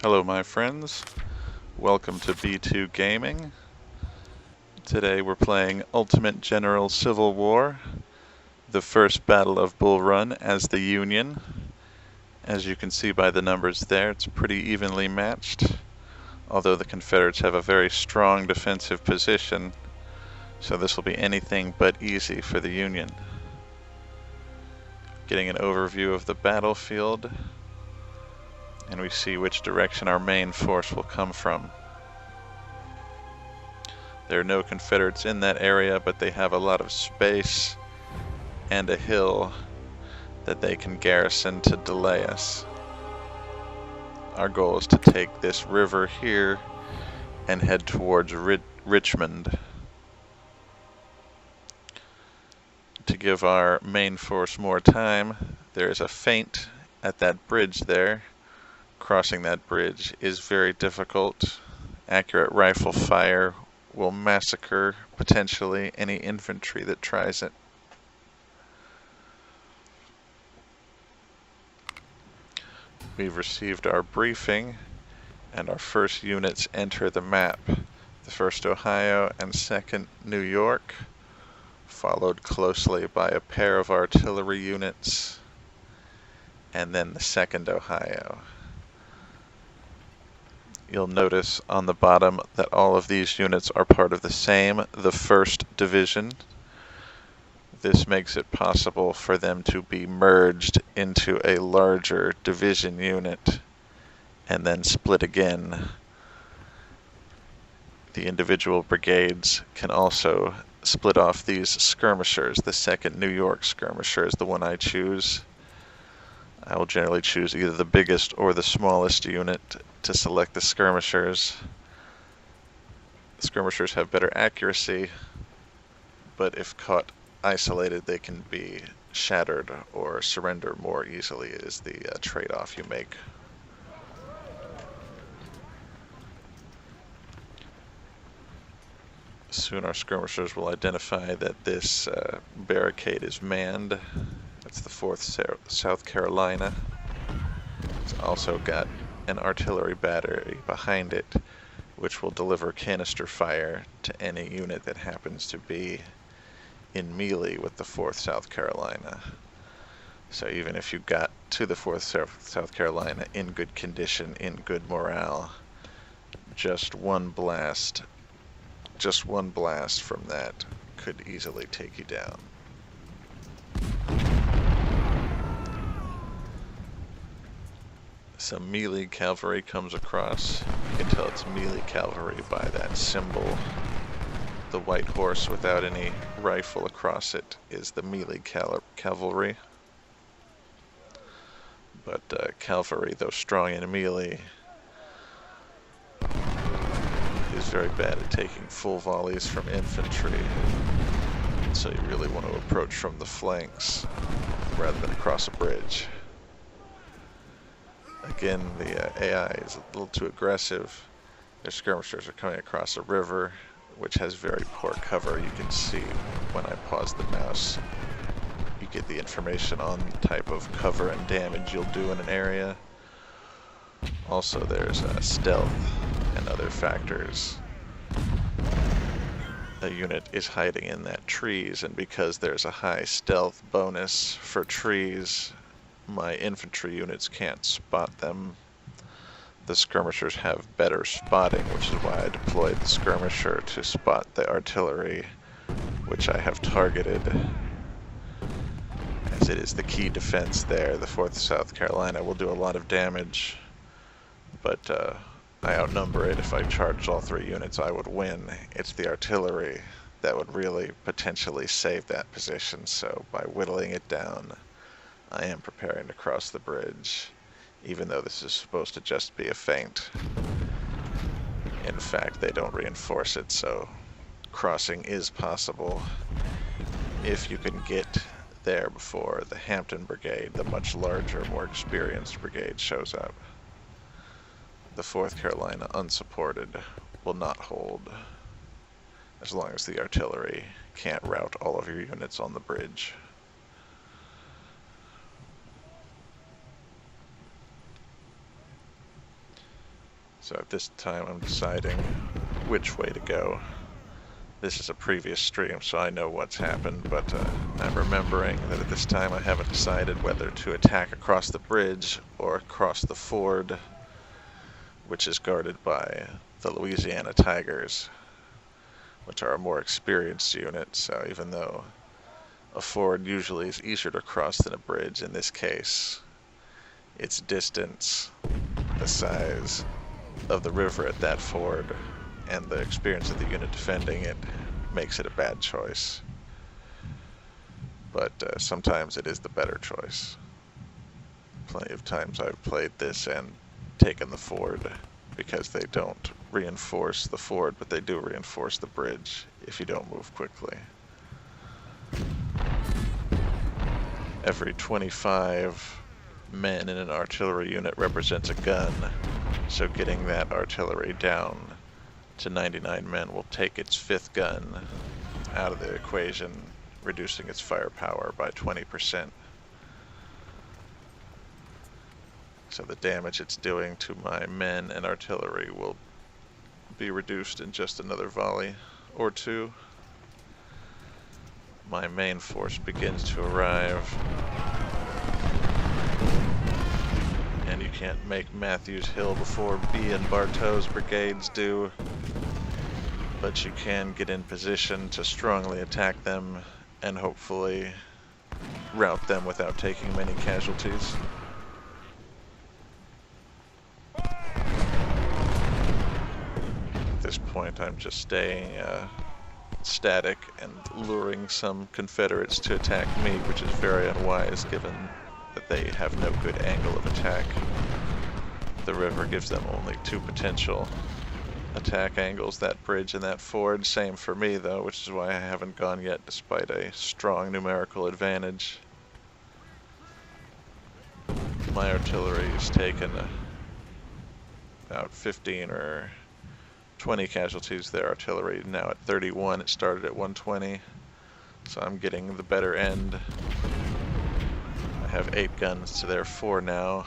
Hello my friends, welcome to B2 Gaming. Today we're playing Ultimate General Civil War, the first battle of Bull Run as the Union. As you can see by the numbers there, it's pretty evenly matched, although the Confederates have a very strong defensive position, so this will be anything but easy for the Union. Getting an overview of the battlefield, and we see which direction our main force will come from. There are no Confederates in that area, but they have a lot of space and a hill that they can garrison to delay us. Our goal is to take this river here and head towards Richmond. To give our main force more time, there is a feint at that bridge there. Crossing that bridge is very difficult. Accurate rifle fire will massacre, potentially, any infantry that tries it. We've received our briefing, and our first units enter the map. The 1st Ohio and 2nd New York, followed closely by a pair of artillery units, and then the 2nd Ohio. You'll notice on the bottom that all of these units are part of the 1st Division. This makes it possible for them to be merged into a larger division unit and then split again. The individual brigades can also split off these skirmishers. The 2nd New York skirmisher is the one I choose. I will generally choose either the biggest or the smallest unit to select the skirmishers. The skirmishers have better accuracy, but if caught isolated, they can be shattered or surrender more easily, is the trade-off you make. Soon our skirmishers will identify that this barricade is manned. That's the 4th South Carolina. It's also got an artillery battery behind it, which will deliver canister fire to any unit that happens to be in melee with the 4th South Carolina. So even if you got to the 4th South Carolina in good condition, in good morale, just one blast from that could easily take you down. Some melee cavalry comes across. You can tell it's melee cavalry by that symbol. The white horse without any rifle across it is the melee cavalry. But cavalry, though strong in melee, is very bad at taking full volleys from infantry. So you really want to approach from the flanks rather than across a bridge. Again, the AI is a little too aggressive. Their skirmishers are coming across a river, which has very poor cover. You can see when I pause the mouse, you get the information on the type of cover and damage you'll do in an area. Also, there's stealth and other factors. A unit is hiding in that trees, and because there's a high stealth bonus for trees, my infantry units can't spot them. The skirmishers have better spotting, which is why I deployed the skirmisher to spot the artillery, which I have targeted, as it is the key defense there. The 4th South Carolina will do a lot of damage, but I outnumber it. If I charged all 3 units, I would win. It's the artillery that would really potentially save that position, so by whittling it down, I am preparing to cross the bridge, even though this is supposed to just be a feint. In fact, they don't reinforce it, so crossing is possible if you can get there before the Hampton Brigade, the much larger, more experienced brigade, shows up. The 4th Carolina, unsupported, will not hold, as long as the artillery can't rout all of your units on the bridge. So at this time I'm deciding which way to go. This is a previous stream, so I know what's happened, but I'm remembering that at this time I haven't decided whether to attack across the bridge or across the ford, which is guarded by the Louisiana Tigers, which are a more experienced unit. So even though a ford usually is easier to cross than a bridge, in this case, its distance, the size of the river at that ford, and the experience of the unit defending it makes it a bad choice. But sometimes it is the better choice. Plenty of times I've played this and taken the ford because they don't reinforce the ford, but they do reinforce the bridge if you don't move quickly. Every 25 men in an artillery unit represents a gun, so getting that artillery down to 99 men will take its 5th gun out of the equation, reducing its firepower by 20%. So the damage it's doing to my men and artillery will be reduced in just another volley or two. My main force begins to arrive, and you can't make Matthews Hill before B and Bartow's brigades do, but you can get in position to strongly attack them and hopefully rout them without taking many casualties. At this point I'm just staying static and luring some Confederates to attack me, which is very unwise given that they have no good angle of attack. The river gives them only 2 potential attack angles, that bridge and that ford. Same for me though, which is why I haven't gone yet despite a strong numerical advantage. My artillery has taken about 15 or 20 casualties. Their artillery now at 31. It started at 120, so I'm getting the better end. I have 8 guns to their 4 now,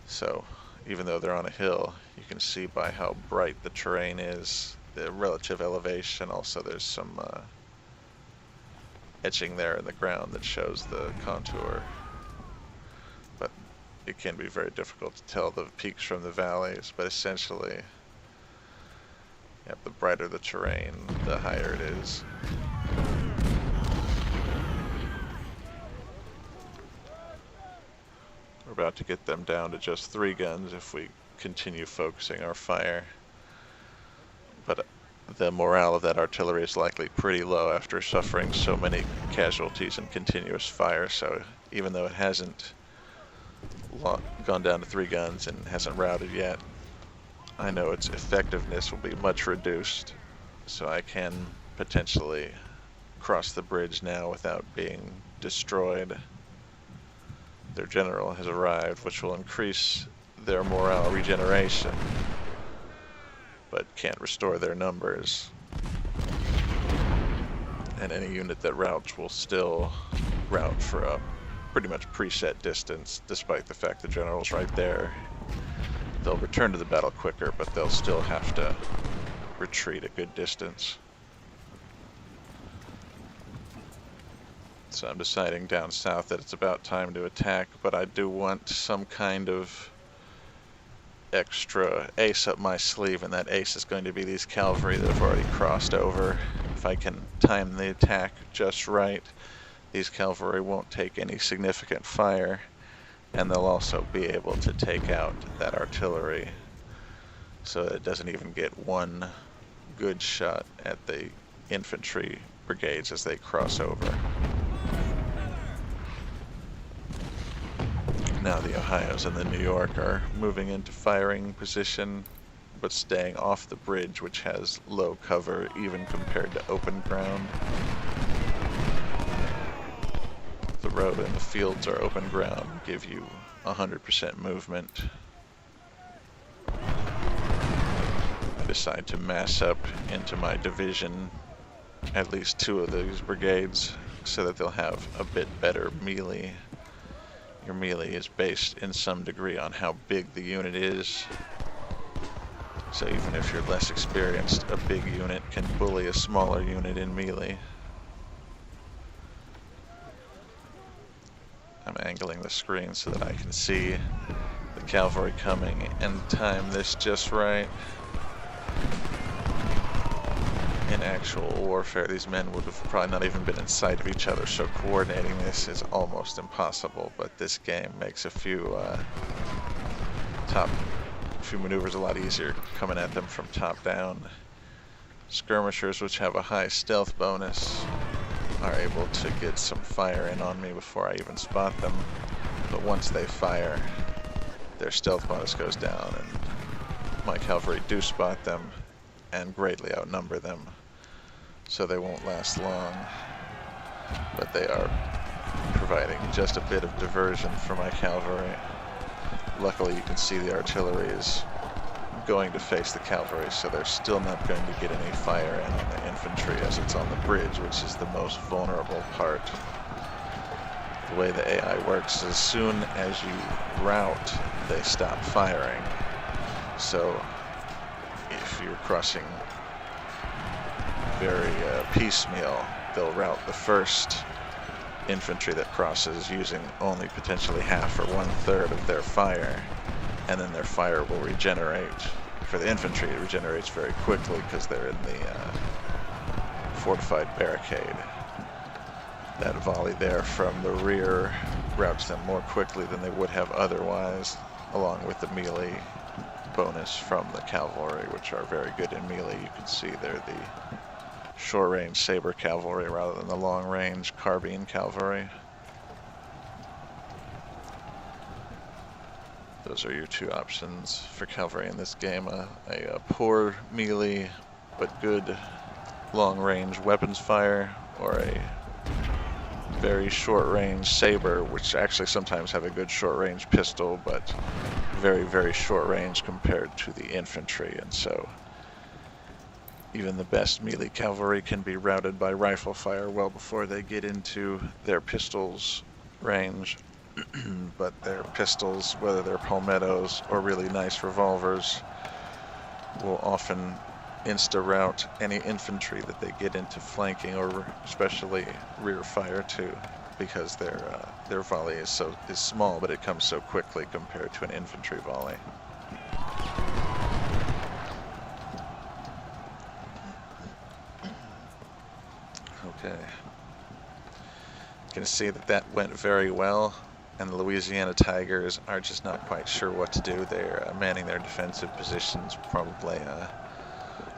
so even though they're on a hill, you can see by how bright the terrain is, the relative elevation. Also there's some etching there in the ground that shows the contour, but it can be very difficult to tell the peaks from the valleys. But essentially, the brighter the terrain, the higher it is. We're about to get them down to just 3 guns if we continue focusing our fire. But the morale of that artillery is likely pretty low after suffering so many casualties and continuous fire, so even though it hasn't gone down to 3 guns and hasn't routed yet, I know its effectiveness will be much reduced, so I can potentially cross the bridge now without being destroyed. Their general has arrived, which will increase their morale regeneration, but can't restore their numbers. And any unit that routs will still rout for a pretty much preset distance, despite the fact the general's right there. They'll return to the battle quicker, but they'll still have to retreat a good distance. So I'm deciding down south that it's about time to attack, but I do want some kind of extra ace up my sleeve, and that ace is going to be these cavalry that have already crossed over. If I can time the attack just right, these cavalry won't take any significant fire, and they'll also be able to take out that artillery so that it doesn't even get one good shot at the infantry brigades as they cross over. Now the Ohios and the New York are moving into firing position, but staying off the bridge, which has low cover even compared to open ground. The road and the fields are open ground, give you 100% movement. I decide to mass up into my division at least 2 of these brigades so that they'll have a bit better melee. Your melee is based in some degree on how big the unit is. So even if you're less experienced, a big unit can bully a smaller unit in melee. I'm angling the screen so that I can see the cavalry coming and time this just right. In actual warfare, these men would have probably not even been in sight of each other, so coordinating this is almost impossible, but this game makes a few maneuvers a lot easier coming at them from top down. Skirmishers, which have a high stealth bonus, are able to get some fire in on me before I even spot them, but once they fire, their stealth bonus goes down, and my cavalry do spot them and greatly outnumber them, so they won't last long, but they are providing just a bit of diversion for my cavalry. Luckily, you can see the artillery is going to face the cavalry, so they're still not going to get any fire in on the infantry as it's on the bridge, which is the most vulnerable part. The way the AI works, as soon as you rout, they stop firing. So if you're crossing very piecemeal, they'll rout the first infantry that crosses using only potentially half or 1/3 of their fire, and then their fire will regenerate. For the infantry, it regenerates very quickly because they're in the fortified barricade. That volley there from the rear routs them more quickly than they would have otherwise, along with the melee bonus from the cavalry, which are very good in melee. You can see they're the short-range saber cavalry rather than the long-range carbine cavalry. Those are your two options for cavalry in this game, a poor melee but good long-range weapons fire, or a very short-range saber, which actually sometimes have a good short-range pistol, but very, very short range compared to the infantry, and so even the best melee cavalry can be routed by rifle fire well before they get into their pistols range. But their pistols, whether they're palmettos or really nice revolvers, will often insta-rout any infantry that they get into flanking, or especially rear fire to, because their volley is small, but it comes so quickly compared to an infantry volley. Okay, you can see that went very well, and the Louisiana Tigers are just not quite sure what to do. They're manning their defensive positions, probably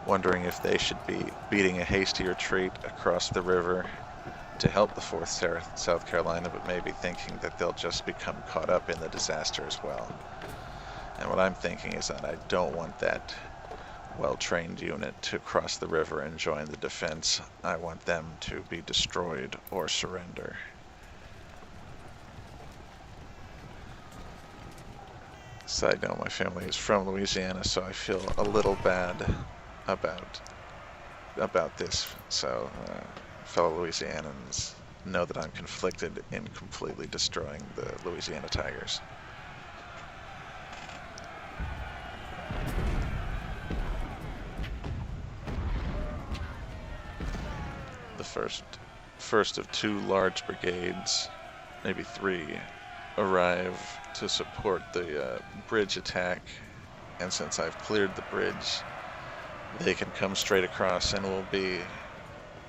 wondering if they should be beating a hasty retreat across the river to help the 4th South Carolina, but maybe thinking that they'll just become caught up in the disaster as well. And what I'm thinking is that I don't want that well-trained unit to cross the river and join the defense. I want them to be destroyed or surrender. Side note, my family is from Louisiana, so I feel a little bad about this. So fellow Louisianans know that I'm conflicted in completely destroying the Louisiana Tigers. The first of 2 large brigades, maybe 3, arrive to support the bridge attack, and since I've cleared the bridge, they can come straight across and will be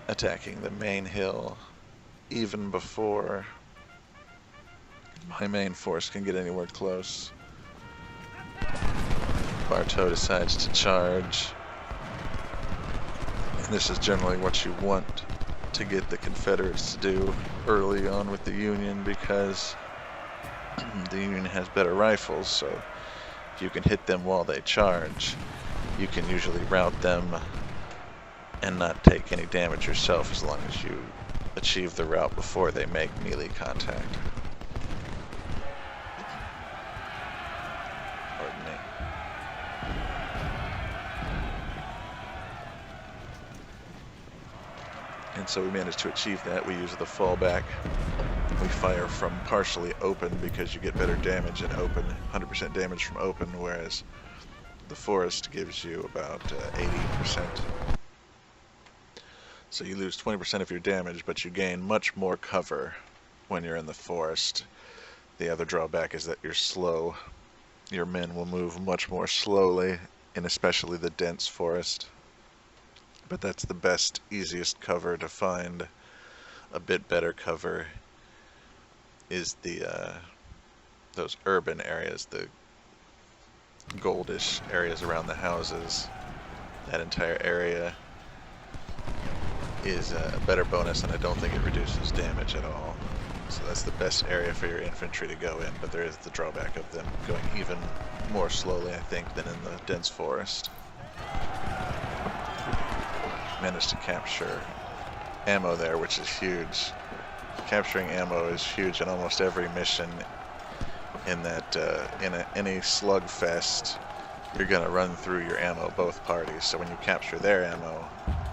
attacking the main hill even before my main force can get anywhere close. Bartow decides to charge, and this is generally what you want to get the Confederates to do early on with the Union, because the Union has better rifles, so if you can hit them while they charge, you can usually rout them and not take any damage yourself, as long as you achieve the rout before they make melee contact. Pardon me. And so we managed to achieve that. We use the fallback. We fire from partially open because you get better damage in open, 100% damage from open, whereas The forest gives you about 80%. So you lose 20% of your damage, but you gain much more cover when you're in the forest. The other drawback is that you're slow. Your men will move much more slowly in especially the dense forest. But that's the best, easiest cover to find. A bit better cover is those urban areas, the goldish areas around the houses. That entire area is a better bonus, and I don't think it reduces damage at all. So that's the best area for your infantry to go in, but there is the drawback of them going even more slowly, I think, than in the dense forest. Managed to capture ammo there, which is huge. Capturing ammo is huge in almost every mission, in that any slugfest, you're going to run through your ammo, both parties. So when you capture their ammo,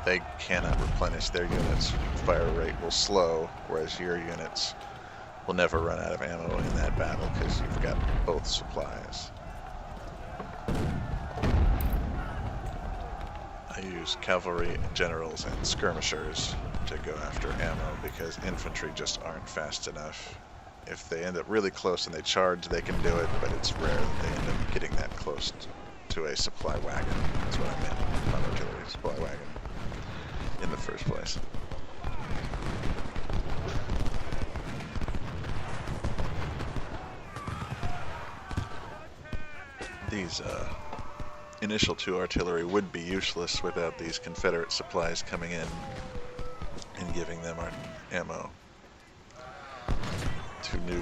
they cannot replenish their units. Fire rate will slow, whereas your units will never run out of ammo in that battle because you've got both supplies. I use cavalry, generals, and skirmishers to go after ammo because infantry just aren't fast enough. If they end up really close and they charge, they can do it, but it's rare that they end up getting that close to a supply wagon. That's what I meant, not artillery, supply wagon, in the first place. These initial 2 artillery would be useless without these Confederate supplies coming in and giving them our ammo. 2 new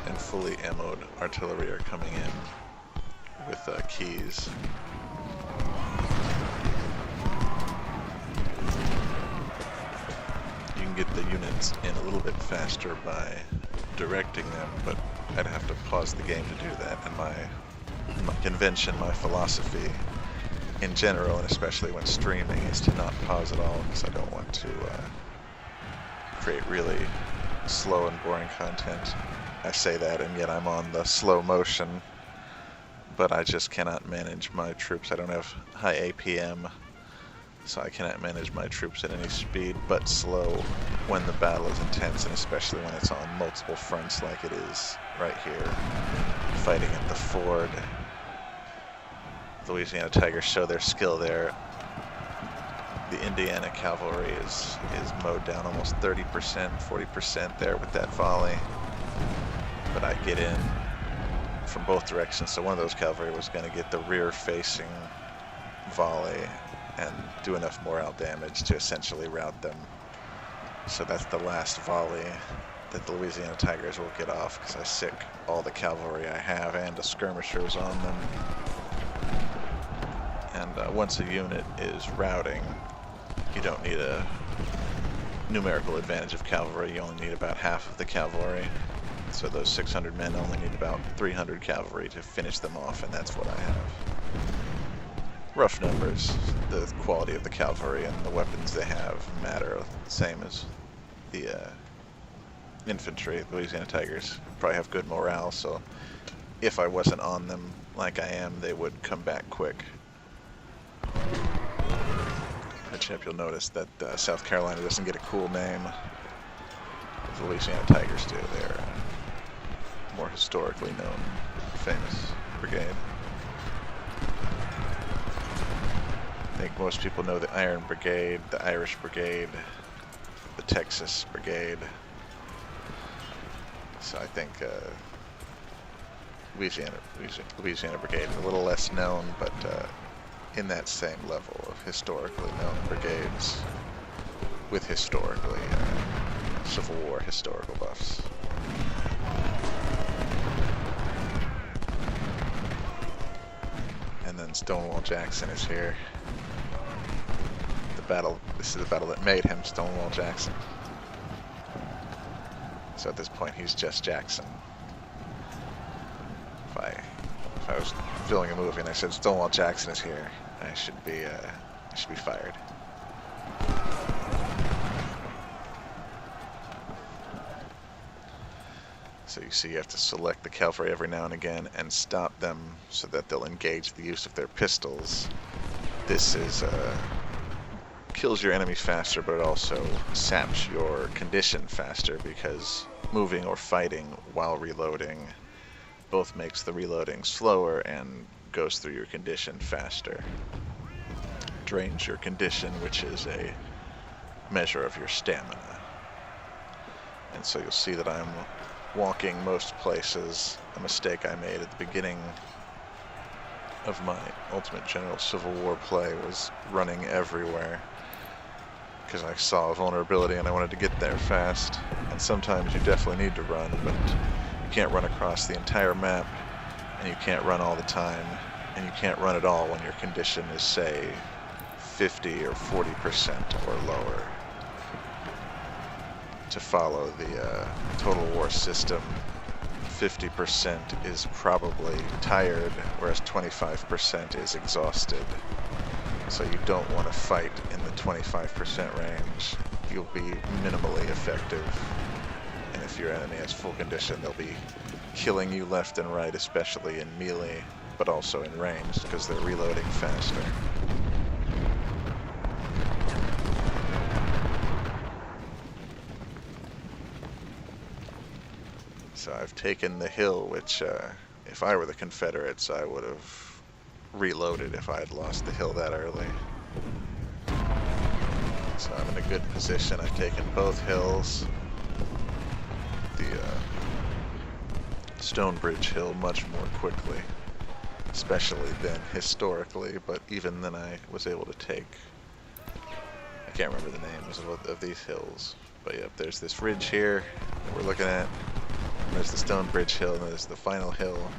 and fully ammoed artillery are coming in with keys. You can get the units in a little bit faster by directing them, but I'd have to pause the game to do that, and my convention, my philosophy in general, and especially when streaming, is to not pause at all, because I don't want to create really slow and boring content. I say that, and yet I'm on the slow motion, but I just cannot manage my troops. I don't have high APM, so I cannot manage my troops at any speed but slow when the battle is intense, and especially when it's on multiple fronts like it is right here, fighting at the ford. Louisiana Tigers show their skill there. The Indiana cavalry is mowed down almost 30%, 40% there with that volley. But I get in from both directions, so one of those cavalry was going to get the rear-facing volley and do enough morale damage to essentially rout them. So that's the last volley that the Louisiana Tigers will get off, because I sick all the cavalry I have and the skirmishers on them. And once a unit is routing, you don't need a numerical advantage of cavalry. You only need about half of the cavalry. So those 600 men only need about 300 cavalry to finish them off, and that's what I have. Rough numbers. The quality of the cavalry and the weapons they have matter the same as the infantry. The Louisiana Tigers probably have good morale, so if I wasn't on them like I am, they would come back quick. Chip, you'll notice that South Carolina doesn't get a cool name. The Louisiana Tigers do. They're a more historically known, famous brigade. I think most people know the Iron Brigade, the Irish Brigade, the Texas Brigade. So I think Louisiana Brigade is a little less known, but in that same level of historically known brigades with historically Civil War historical buffs. And then Stonewall Jackson is here. This is the battle that made him Stonewall Jackson. So at this point he's just Jackson. If I was filming a movie and I said Stonewall Jackson is here, I should be fired. So you see you have to select the cavalry every now and again and stop them so that they'll engage the use of their pistols. This is kills your enemy faster, but it also saps your condition faster because moving or fighting while reloading both makes the reloading slower and goes through your condition faster. Drains your condition, which is a measure of your stamina. And so you'll see that I'm walking most places. A mistake I made at the beginning of my Ultimate General Civil War play was running everywhere because I saw a vulnerability and I wanted to get there fast. And sometimes you definitely need to run, but you can't run across the entire map, and you can't run all the time, and you can't run at all when your condition is, say, 50 or 40% or lower. To follow the Total War system, 50% is probably tired, whereas 25% is exhausted. So you don't want to fight in the 25% range. You'll be minimally effective. And if your enemy has full condition, they'll be killing you left and right, especially in melee, but also in range, because they're reloading faster. So I've taken the hill, which if I were the Confederates, I would have reloaded if I had lost the hill that early. So I'm in a good position. I've taken both hills. The Stonebridge Hill much more quickly, especially then historically, but even then I was able to take, I can't remember the names of these hills, but yep, there's this ridge here that we're looking at. There's the Stonebridge Hill, and there's the final hill.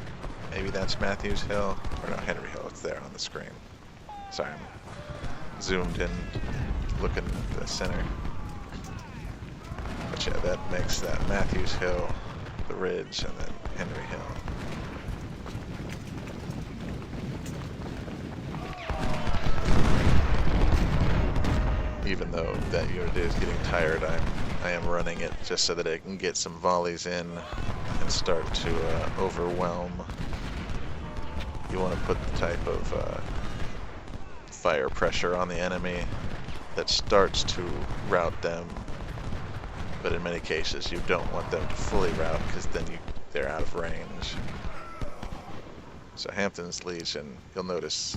Maybe that's Matthews Hill, or no, Henry Hill. It's there on the screen. Sorry, I'm zoomed in, looking at the center. But yeah, that makes that Matthews Hill, the ridge, and then Henry Hill. Even though that unit is getting tired, I am running it just so that I can get some volleys in and start to overwhelm. You want to put the type of fire pressure on the enemy that starts to rout them, but in many cases you don't want them to fully rout because then they're out of range. So Hampton's Legion, you'll notice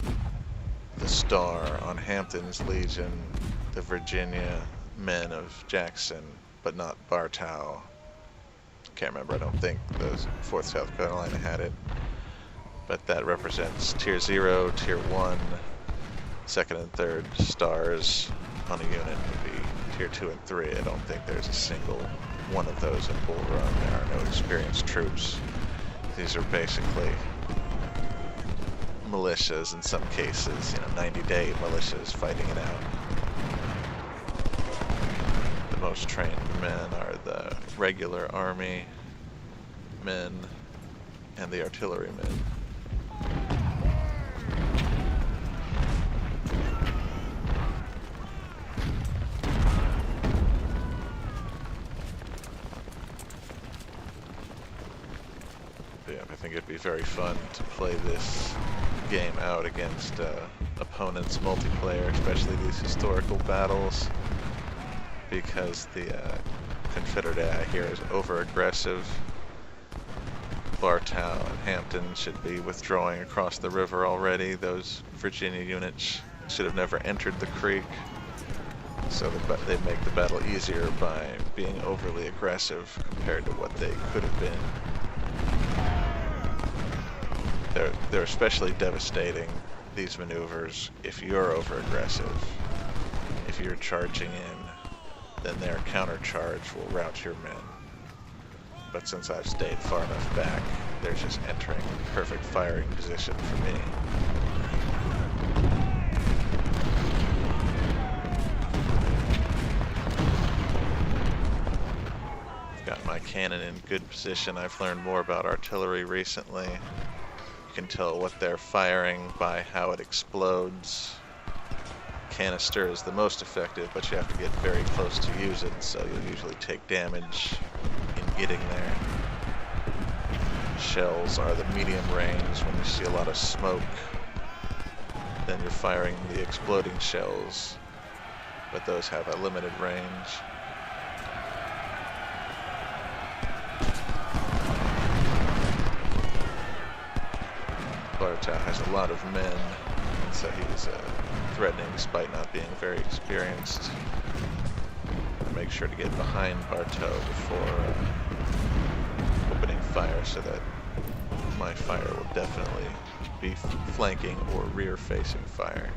the star on Hampton's Legion, the Virginia men of Jackson, but not Bartow. Can't remember, I don't think the 4th South Carolina had it. But that represents Tier 0, Tier 1, 2nd and 3rd stars on a unit would be Tier 2 and 3. I don't think there's a single one of those in Bull Run. There are no experienced troops. These are basically militias in some cases, 90-day militias fighting it out. The most trained men are the regular army men and the artillery men. Yeah, I think it'd be very fun to play this game out against opponents multiplayer, especially these historical battles, because the Confederate AI here is over-aggressive. Bartow and Hampton should be withdrawing across the river already. Those Virginia units should have never entered the creek, so they make the battle easier by being overly aggressive compared to what they could have been. They're especially devastating, these maneuvers, if you're over-aggressive. If you're charging in, then their counter-charge will rout your men. But since I've stayed far enough back, they're just entering perfect firing position for me. Got my cannon in good position. I've learned more about artillery recently. You can tell what they're firing by how it explodes. Canister is the most effective, but you have to get very close to use it, so you'll usually take damage in getting there. shells are the medium range. When you see a lot of smoke, then you're firing the exploding shells, but those have a limited range. Bartow has a lot of men, and so he's threatening despite not being very experienced. Make sure to get behind Bartow before opening fire, so that my fire will definitely be flanking or rear-facing fire.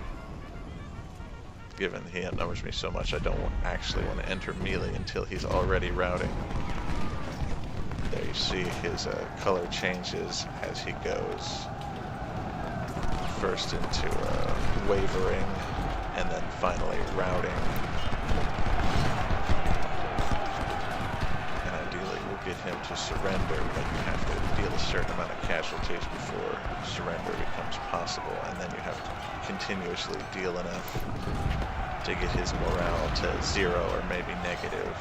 Given he outnumbers me so much, I don't actually want to enter melee until he's already routing. There you see his color changes as he goes. First into wavering, and then finally routing. And ideally we'll get him to surrender, but you have to deal a certain amount of casualties before surrender becomes possible, and then you have to continuously deal enough to get his morale to 0 or maybe negative.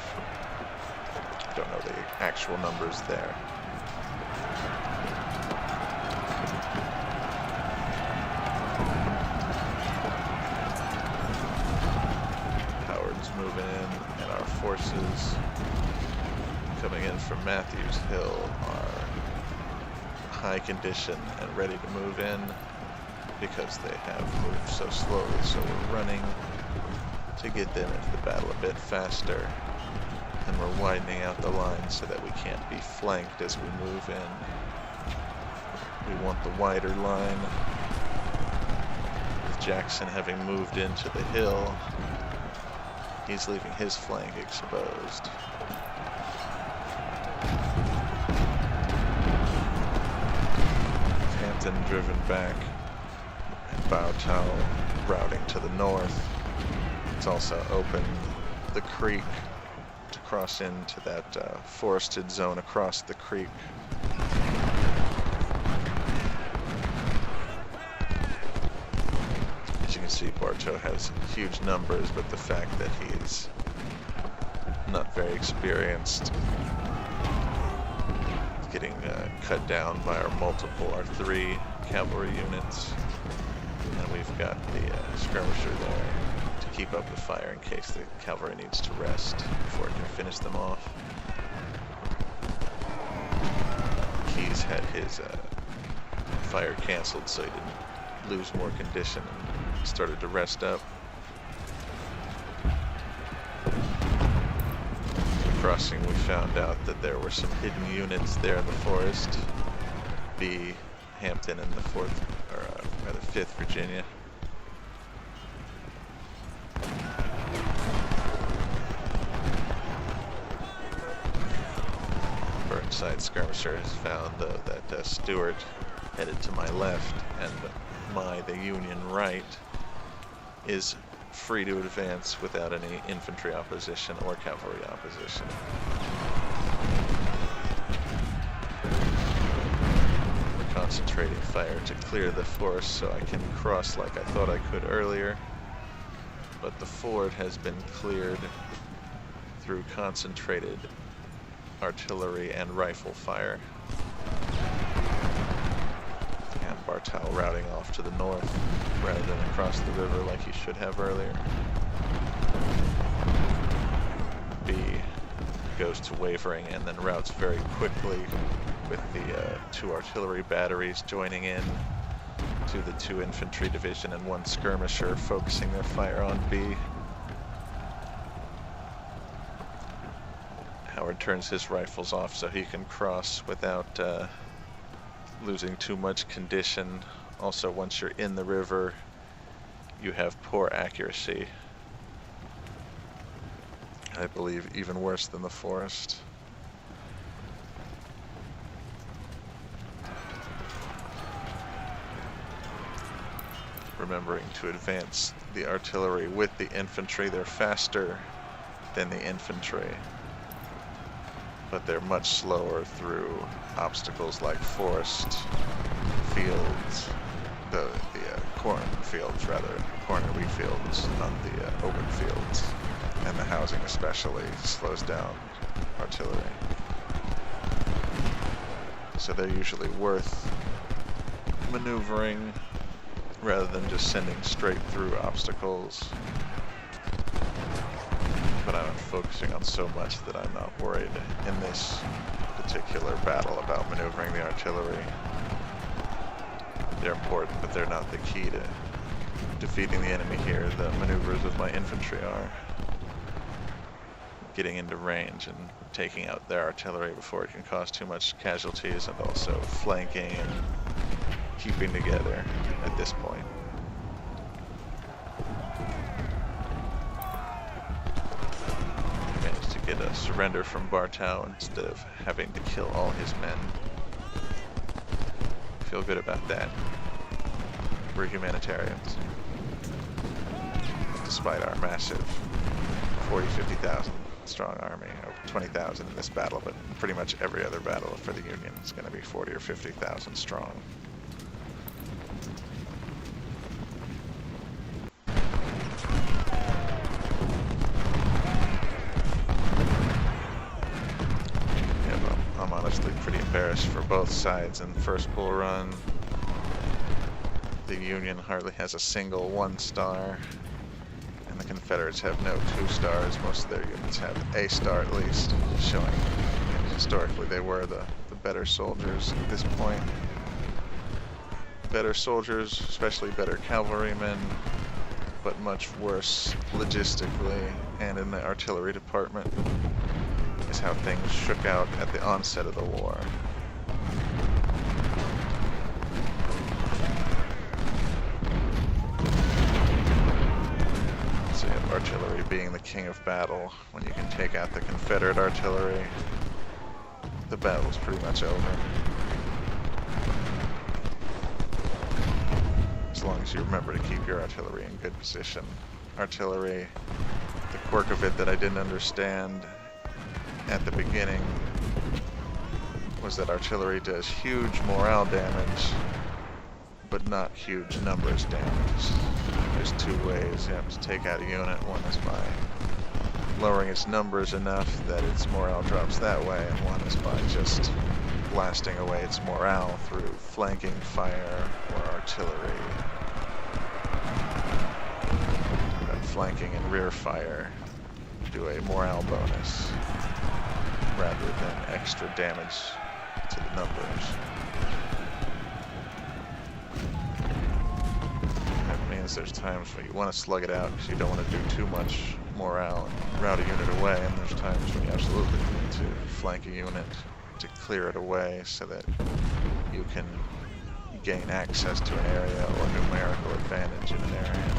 I don't know the actual numbers there. Moving in, and our forces coming in from Matthews Hill are high condition and ready to move in because they have moved so slowly, so we're running to get them into the battle a bit faster, and we're widening out the line so that we can't be flanked as we move in. We want the wider line, with Jackson having moved into the hill. He's leaving his flank exposed. Hampton driven back, and Bartow routing to the north. It's also opened the creek to cross into that forested zone across the creek. See, Bartow has huge numbers, but the fact that he's not very experienced, getting cut down by our 3 cavalry units, and we've got the skirmisher there to keep up the fire in case the cavalry needs to rest before it can finish them off. Keyes had his fire canceled so he didn't lose more condition and started to rest up. Crossing, we found out that there were some hidden units there in the forest. B, Hampton, and the 5th Virginia. Burnside skirmisher has found, though, that Stewart headed to my left and the Union right is free to advance without any infantry opposition or cavalry opposition. We're concentrating fire to clear the forest so I can cross like I thought I could earlier, but the ford has been cleared through concentrated artillery and rifle fire. Bartow routing off to the north rather than across the river like he should have earlier. B goes to wavering and then routes very quickly with the 2 artillery batteries joining in to the 2 infantry division and 1 skirmisher focusing their fire on B. Howard turns his rifles off so he can cross without losing too much condition. Also, once you're in the river, you have poor accuracy. I believe even worse than the forest. Remembering to advance the artillery with the infantry. They're faster than the infantry, but they're much slower through obstacles like forest, fields, the corn and wheat fields on the open fields, and the housing especially slows down artillery. so they're usually worth maneuvering rather than just sending straight through obstacles. But I'm focusing on so much that I'm not worried in this particular battle about maneuvering the artillery. They're important, but they're not the key to defeating the enemy here. The maneuvers of my infantry are. Getting into range and taking out their artillery before it can cause too much casualties, and also flanking and keeping together at this point. Managed to get a surrender from Bartow instead of having to kill all his men. Feel good about that. We're humanitarians. Despite our massive 40, 50,000 strong army, over 20,000 in this battle, but pretty much every other battle for the Union is going to be 40 or 50,000 strong. Yeah, I'm honestly pretty embarrassed for both sides. In the first Bull Run, the Union hardly has a single 1-star. The Confederates have no 2 stars. Most of their units have a star at least, showing historically they were the better soldiers at this point. Better soldiers, especially better cavalrymen, but much worse logistically and in the artillery department is how things shook out at the onset of the war. Artillery being the king of battle. When you can take out the Confederate artillery, the battle's pretty much over. As long as you remember to keep your artillery in good position. Artillery, the quirk of it that I didn't understand at the beginning was that artillery does huge morale damage, but not huge numbers damage. There's 2 ways you have to take out a unit. One is by lowering its numbers enough that its morale drops that way, and one is by just blasting away its morale through flanking fire or artillery. And flanking and rear fire do a morale bonus rather than extra damage to the numbers. There's times when you want to slug it out because you don't want to do too much morale and rout a unit away, and there's times when you absolutely need to flank a unit to clear it away so that you can gain access to an area or numerical advantage in an area.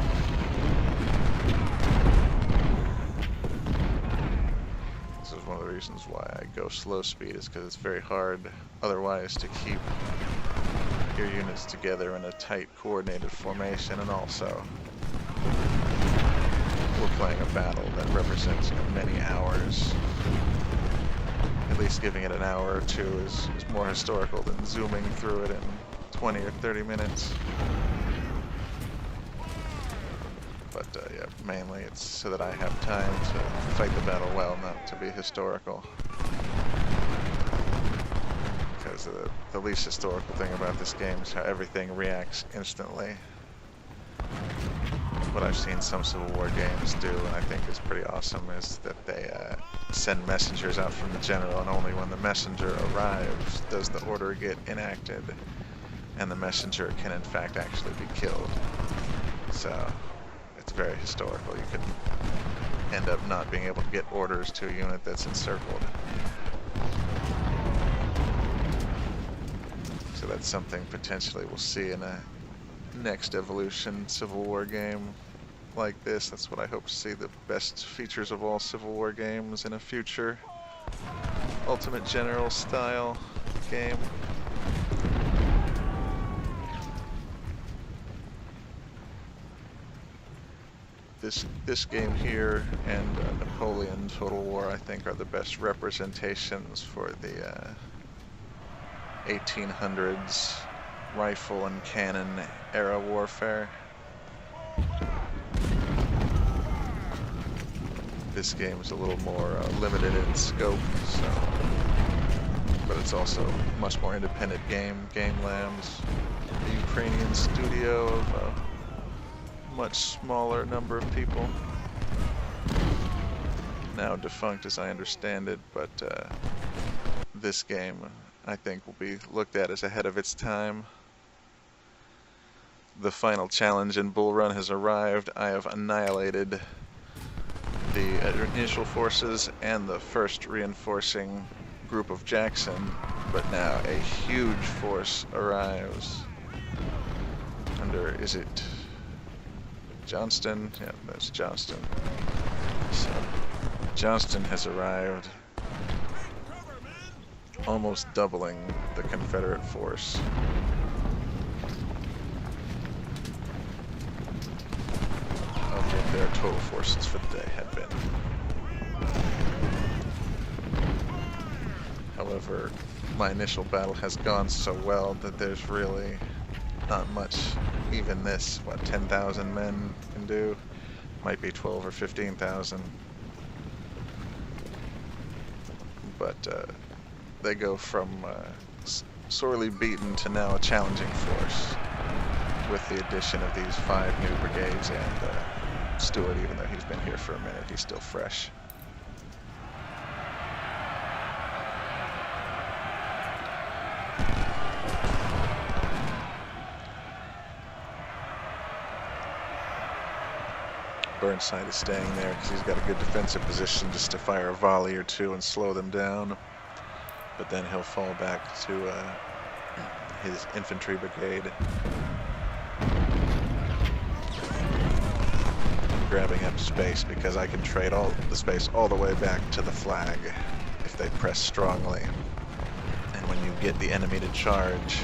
This is one of the reasons why I go slow speed, is because it's very hard otherwise to keep your units together in a tight, coordinated formation, and also we're playing a battle that represents many hours. At least giving it an hour or 2 is more historical than zooming through it in 20 or 30 minutes. But yeah, mainly it's so that I have time to fight the battle well, not to be historical. Because the least historical thing about this game is how everything reacts instantly. What I've seen some Civil War games do, and I think is pretty awesome, is that they send messengers out from the general, and only when the messenger arrives does the order get enacted, and the messenger can in fact actually be killed. So it's very historical. You could end up not being able to get orders to a unit that's encircled. So that's something potentially we'll see in a next evolution Civil War game like this. That's what I hope to see, the best features of all Civil War games in a future Ultimate General style game. This game here and Napoleon Total War, I think, are the best representations for the 1800s rifle and cannon era warfare. This game is a little more limited in scope, so, but it's also a much more independent game. Game Labs, a Ukrainian studio of a much smaller number of people. Now defunct as I understand it, but this game I think will be looked at as ahead of its time. The final challenge in Bull Run has arrived. I have annihilated the initial forces and the first reinforcing group of Jackson, but now a huge force arrives under, is it Johnston? Yeah, that's Johnston. So Johnston has arrived, almost doubling the Confederate force. Of what their total forces for the day had been. However, my initial battle has gone so well that there's really not much even this, what, 10,000 men can do? Might be 12 or 15,000. But they go from sorely beaten to now a challenging force with the addition of these 5 new brigades and Stewart, even though he's been here for a minute, he's still fresh. Burnside is staying there because he's got a good defensive position just to fire a volley or two and slow them down. But then he'll fall back to his infantry brigade, grabbing up space because I can trade all the space all the way back to the flag if they press strongly. And when you get the enemy to charge,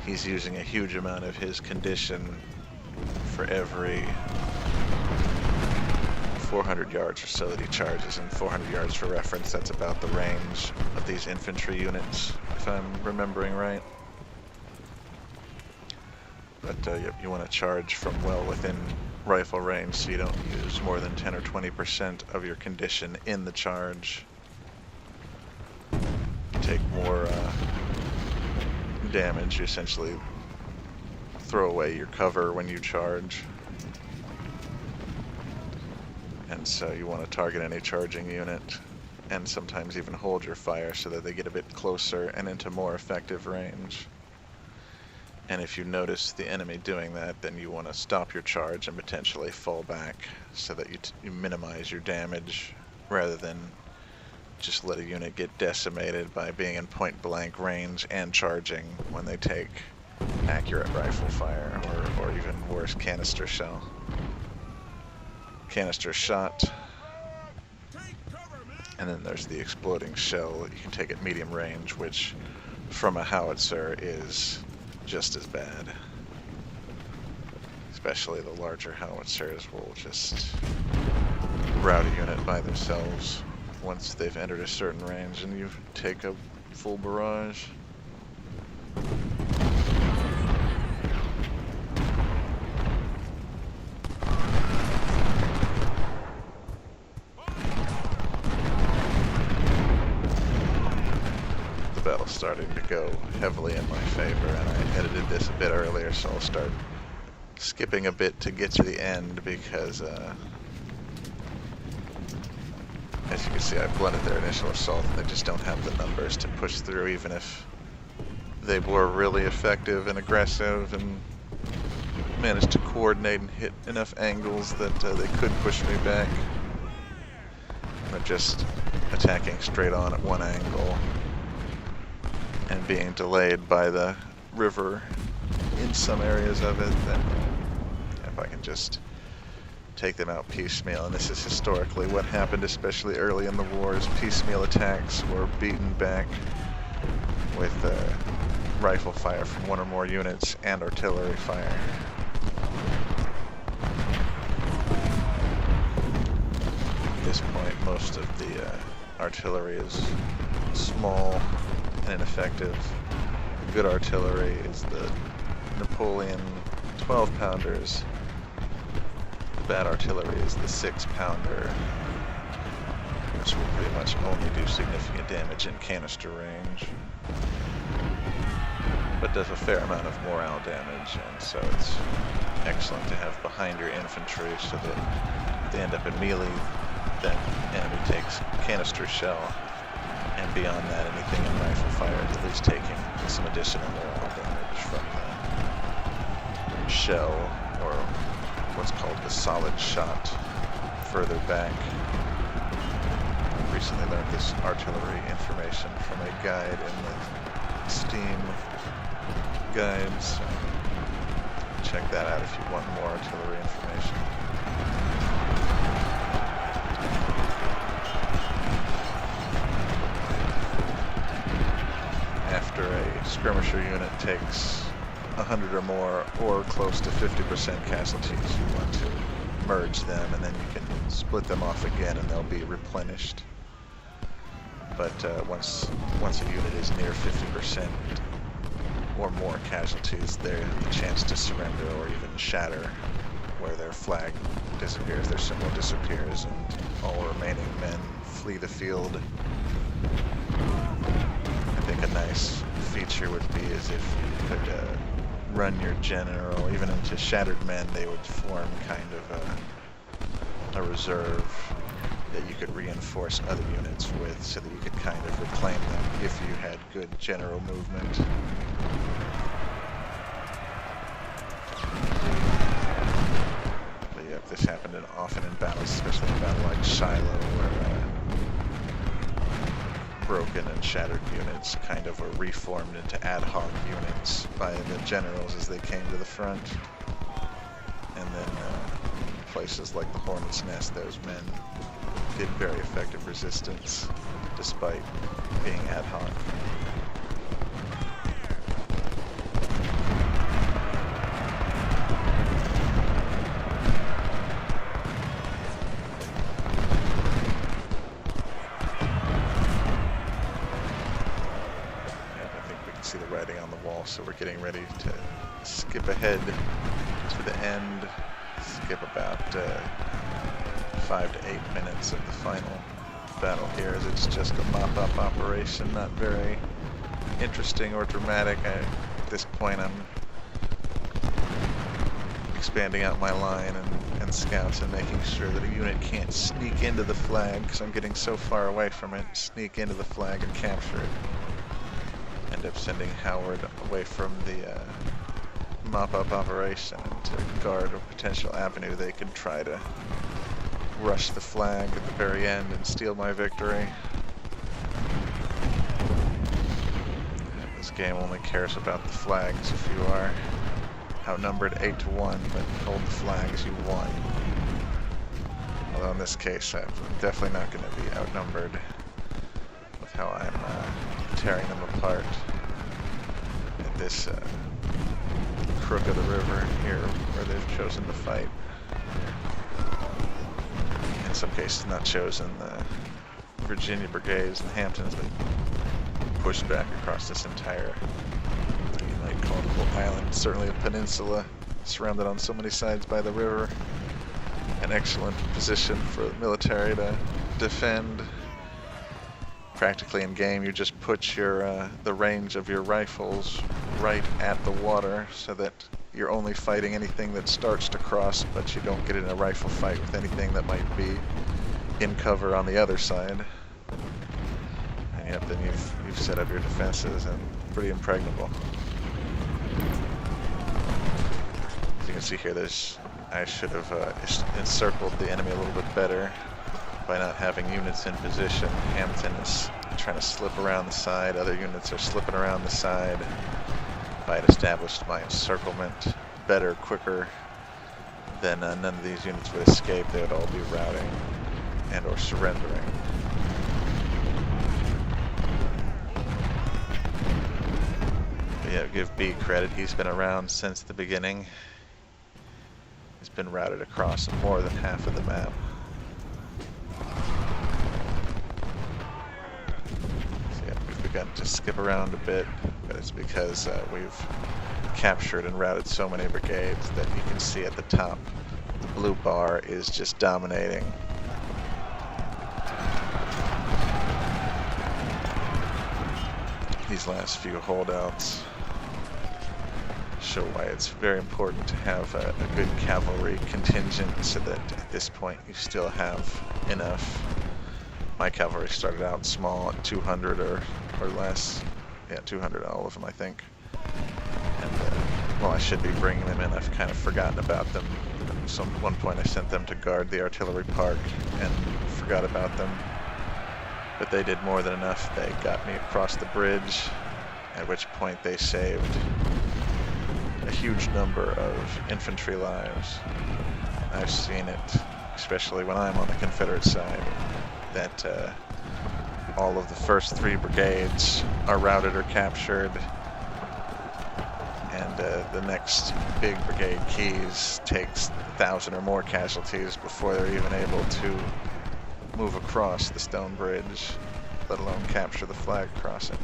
he's using a huge amount of his condition for every 400 yards or so that he charges, and 400 yards for reference, that's about the range of these infantry units, if I'm remembering right. But you want to charge from well within rifle range so you don't use more than 10 or 20% of your condition in the charge. Take more damage, you essentially throw away your cover when you charge. And so you want to target any charging unit and sometimes even hold your fire so that they get a bit closer and into more effective range. And if you notice the enemy doing that, then you want to stop your charge and potentially fall back so that you minimize your damage rather than just let a unit get decimated by being in point blank range and charging when they take accurate rifle fire or even worse, canister shell. Canister shot, and then there's the exploding shell. You can take at medium range, which from a howitzer is just as bad. Especially the larger howitzers will just rout a unit by themselves once they've entered a certain range and you take a full barrage. Starting to go heavily in my favor, and I edited this a bit earlier, so I'll start skipping a bit to get to the end because as you can see, I blunted their initial assault and they just don't have the numbers to push through, even if they were really effective and aggressive and managed to coordinate and hit enough angles that they could push me back. They're just attacking straight on at one angle and being delayed by the river in some areas of it. Then if I can just take them out piecemeal, and this is historically what happened, especially early in the wars. Piecemeal attacks were beaten back with rifle fire from one or more units and artillery fire. At this point, most of the artillery is small and ineffective. Good artillery is the Napoleon 12-pounders. Bad artillery is the 6-pounder, which will pretty much only do significant damage in canister range, but does a fair amount of morale damage, and so it's excellent to have behind your infantry so that if they end up in melee, then enemy takes canister shell, and beyond that, anything in rifle fire is at least taking some additional morale damage from the shell, or what's called the solid shot further back. I recently learned this artillery information from a guide in the Steam guides. So check that out if you want more artillery information. After a skirmisher unit takes 100 or more, or close to 50% casualties, you want to merge them, and then you can split them off again and they'll be replenished. But once a unit is near 50% or more casualties, they have the chance to surrender or even shatter, where their flag disappears, their symbol disappears, and all remaining men flee the field. I think a nice feature would be is if you could run your general even into shattered men. They would form kind of a reserve that you could reinforce other units with, so that you could kind of reclaim them if you had good general movement. But yeah, this happened often in battles, especially in a battle like Shiloh, where broken and shattered units kind of were reformed into ad hoc units by the generals as they came to the front. And then places like the Hornet's Nest, those men did very effective resistance despite being ad hoc. See the writing on the wall, so we're getting ready to skip ahead to the end, skip about 5 to 8 minutes of the final battle here, as it's just a mop-up operation, not very interesting or dramatic. At this point I'm expanding out my line and scouts and making sure that a unit can't sneak into the flag, because I'm getting so far away from it, sneak into the flag and capture it. End up sending Howard away from the mop-up operation and to guard a potential avenue they could try to rush the flag at the very end and steal my victory. This game only cares about the flags if you are outnumbered 8-1, but hold the flags, you won. Although in this case I'm definitely not going to be outnumbered with how I'm tearing them apart at this crook of the river here where they've chosen to fight. In some cases not chosen. The Virginia brigades and Hamptons have been pushed back across this entire, you might call it a whole island, certainly a peninsula surrounded on so many sides by the river. An excellent position for the military to defend. Practically in game, you just put your the range of your rifles right at the water, so that you're only fighting anything that starts to cross, but you don't get in a rifle fight with anything that might be in cover on the other side. And yep, then you've set up your defenses and pretty impregnable. As you can see here, I should have encircled the enemy a little bit better by not having units in position. Hampton is trying to slip around the side, other units are slipping around the side. If I had established my encirclement better, quicker, then none of these units would escape. They would all be routing and or surrendering. But yeah, give B credit, he's been around since the beginning. He's been routed across more than half of the map. Begun to skip around a bit, but it's because we've captured and routed so many brigades that you can see at the top the blue bar is just dominating. these last few holdouts show why it's very important to have a good cavalry contingent so that at this point you still have enough. My cavalry started out small at 200 or less. Yeah, 200, all of them, I think. And, well, I should be bringing them in. I've kind of forgotten about them. So at one point I sent them to guard the artillery park and forgot about them. But they did more than enough. They got me across the bridge, at which point they saved a huge number of infantry lives. I've seen it, especially when I'm on the Confederate side, that all of the first 3 brigades are routed or captured, and the next big brigade, Keys, takes 1,000 or more casualties before they're even able to move across the stone bridge, let alone capture the flag crossing.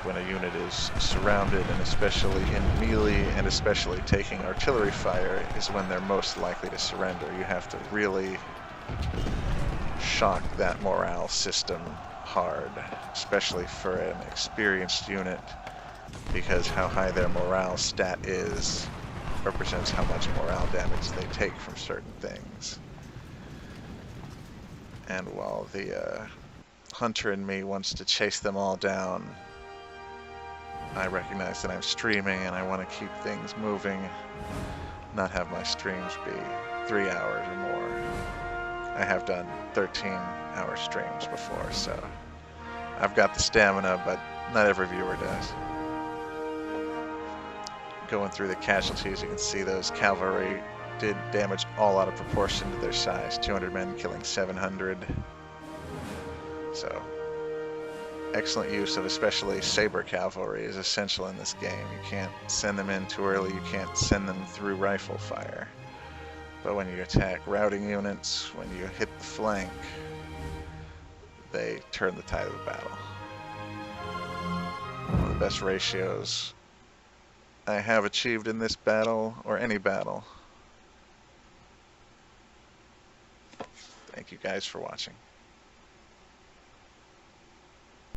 When a unit is surrounded, and especially in melee, and especially taking artillery fire, is when they're most likely to surrender. You have to really shock that morale system hard, especially for an experienced unit, because how high their morale stat is represents how much morale damage they take from certain things. And while the hunter in me wants to chase them all down, I recognize that I'm streaming and I want to keep things moving, not have my streams be 3 hours or more. I have done 13-hour streams before, so I've got the stamina, but not every viewer does. Going through the casualties, you can see those cavalry did damage all out of proportion to their size. 200 men killing 700. So excellent use of especially saber cavalry is essential in this game. You can't send them in too early, you can't send them through rifle fire. But when you attack routing units, when you hit the flank, they turn the tide of the battle. One of the best ratios I have achieved in this battle, or any battle. Thank you guys for watching.